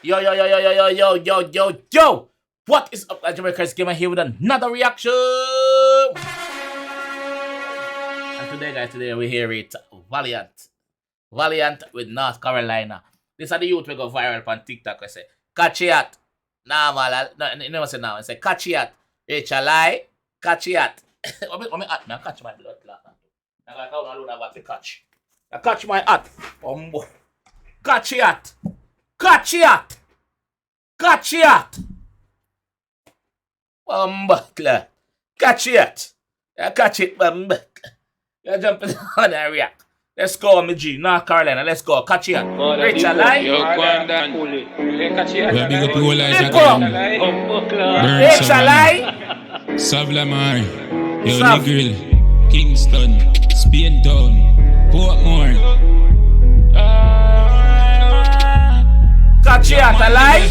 Yo. What is up, Jamaica's Gamer here with another reaction. And today we hear it Valiant with North Carolina. This are the youth we go viral on TikTok. We say, catch it. Nah, man. No, you never say now. I say, catch it. HLI, catch it. What me at? I catch my blood clot. I got down alone. I got to catch. I catch my hat. Catch it. Catch it. Catch it. Catch it. I catch it, you jump on and react. Let's go, me G. North Carolina. Let's go. Catch it. Rachel, lie. Yo, go on, Dan. Catch it. Big up your life again. Rachel, lie. Savlamar. Yo, Negril. Kingston. Spain Town. Portmore. Catch it, lie.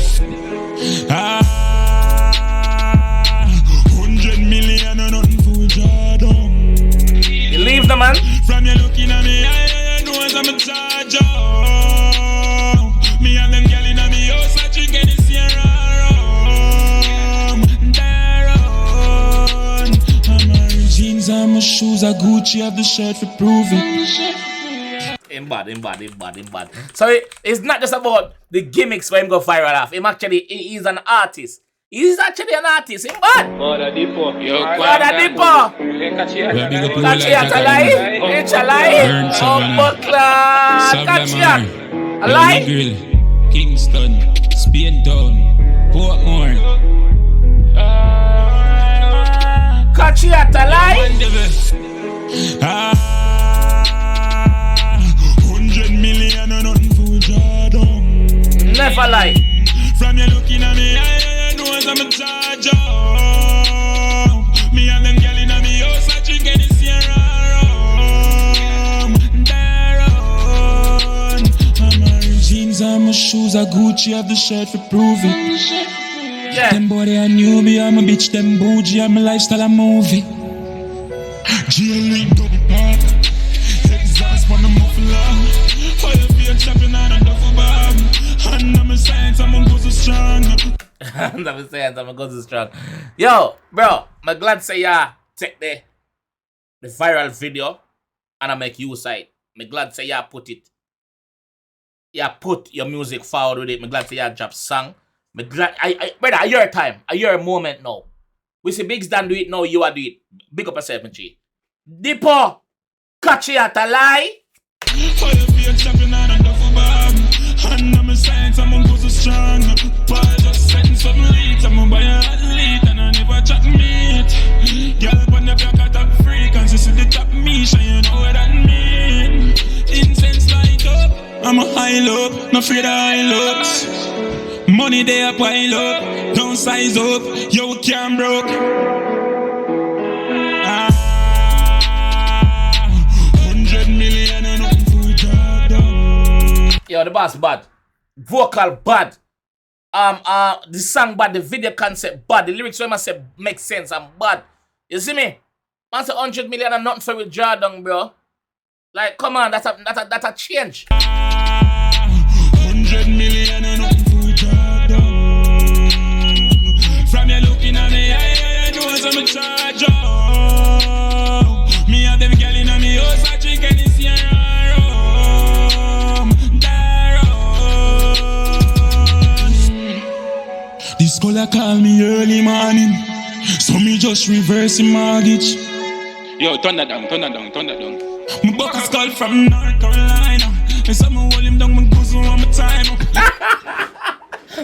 100 million and nothing for Jordan. You leave the man. From you looking at me, I know I'm a charger. Me and them girl in me house, I drink any Sierra rum. Darren. I'm my jeans, I'm my shoes, I Gucci, have the shirt for prove it. In bad. So it's not just about the gimmicks for him go viral off. He's an artist. He's actually an artist. In bad. Mother Depot. Yo, Mother Depot. Catch it. Catch it, alive. It's alive. Oh, Buckler. Catch it. Alive. Negril. Kingston. Spain Town. Portmore. Catch it, alive. 100 million and nothing for Jordan. Never lie. From you looking at me, I know I'm a charger. Me and them girl in me house, I drink any Sierra rum. Darren. I'm my jeans, I'm my shoes, I Gucci, have the shirt for prove it. Yeah. Them boy they a newbie, I'm a bitch, them bougie, I'm a lifestyle, a movie. Jail double park. Exhaust on the muffler. Fire beer chopping on a duffel bag. And I'm a science, I'm gonna go so strong. I'm gonna go so strong. Yo, bro, I'm glad to say take the viral video and I make use of it. I'm glad to say put it. Put your music forward with it. I'm glad to say drop song. Brother, your time. Your moment now. We see Big Stan do it now, you are do it. Big up yourself, my G. Depot, catch it, a lie. Fire beer chopping on a duffel bag. And I'm a science, I'm gonna go so strong. But I just send some leads, I'm gonna buy a athlete. And I never chat meat. Girl, on the back of top frequency, see the top me, so you know what that mean. Incense light up, I'm a high low, no afraid of high looks. Money they a pile up, don't size up, yo can't broke. 100 million and nothing for Jordan. Yo, the boss bad. Vocal bad. The song bad, the video concept bad, the lyrics when I say make sense and bad. You see me? Man say 100 million and nothing for with Jordan, bro. Like, come on, that's a change. 100 million and nothing for Jordan. From you looking at me, I know I'm a charger. Me and them girl in me house, I drink any Sierra rum. Darren. This caller call me early morning, so me just reverse the mortgage. Yo, turn that down. My buck is called from North Carolina. And someone hold him down, my bosom on my time up.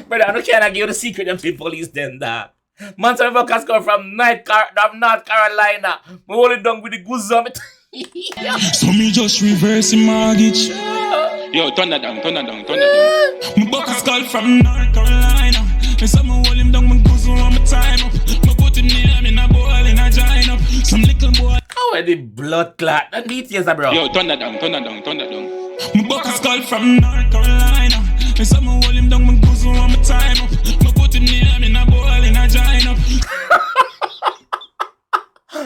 Brother, I don't care, I give you the secret them people police then that. Man, some buck has come from North Carolina. I hold it down with the goose on it. So me just reverse the mortgage. Yo, turn that down. My buck is called from North Carolina. And someone hold him down, my bosom on my time up. My put him name in a bowl in a giant up. Some little boy. Oh, the blood clot. That details, bro. Yo, turn that down. My buck is called from North Carolina. And someone hold him down, my bosom on my time up. My put him name in a bowl in a giant up.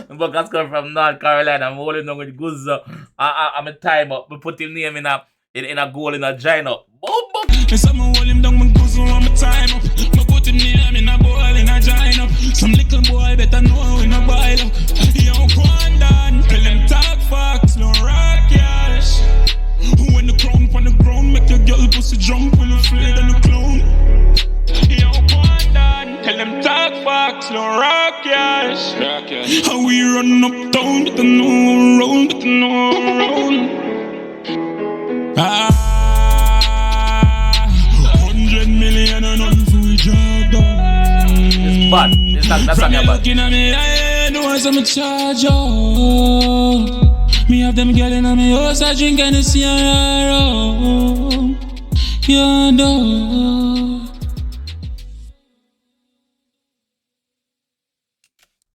My buck has come from North Carolina. I'm holding down with goose. I'm a time up. We put him name in a goal in a giant up. Boom, boom. And someone hold him down, my bosom hustle on my time up. Me put him name in a bowl in a giant up. Some little boy better know in a boil up. Yo, Quandan, tell him talk facts, no rock cash. When the crown on the ground, make your girl pussy jump when you fled on the clown. Yo, Quandan, tell him talk facts, no rock cash. How we run uptown, but no roll, but no roll. 100 million and none for we job done. It's bad. That's From not you bad. looking at me, I know I'm a charge out. Me have them girl in my house, I drink and see her around. You know.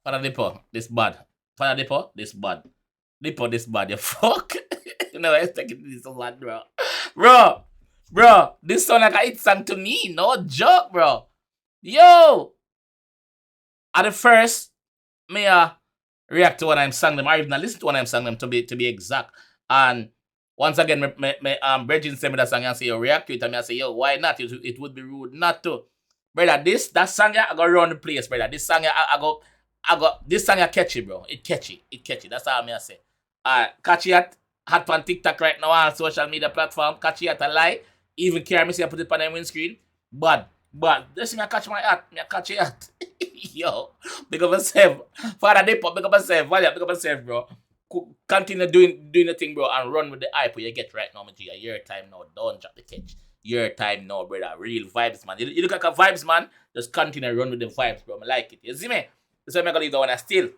Father Dippo, this bad. Father Dippo, this bad. Dippo, this bad. You fuck. You know, I expected this so bad, bro. Bro, this sound like a hit song to me. No joke, bro. Yo! At the first, me react to when I'm sang them, or even listen to when I'm sang them to be exact. And once again, my Bridget sent me that song and say, yo, react to it. And I say, yo, why not? It would be rude not to. Brother, that song I go around the place, brother. This song this song catchy, bro. It catchy. That's all I say. Catchy hot on TikTok right now on social media platform. Catchy at a lie. Even care me say I put it on the windscreen. But this me catch my hat. Me catch it hat. Yo, big up yourself. Father Dippo, big up yourself. Valiant, big up yourself, bro. Continue doing the thing, bro, and run with the hype you get right now, my G. Your time now. Don't drop the catch. Your time now, brother. Real vibes, man. You look like a vibes, man. Just continue run with the vibes, bro. I like it. You see me? That's why I'm gonna leave that one still.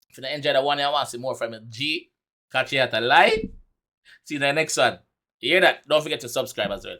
If you enjoy the one I want to see more from G, catch you at a lie. See you in the next one. You hear that? Don't forget to subscribe as well.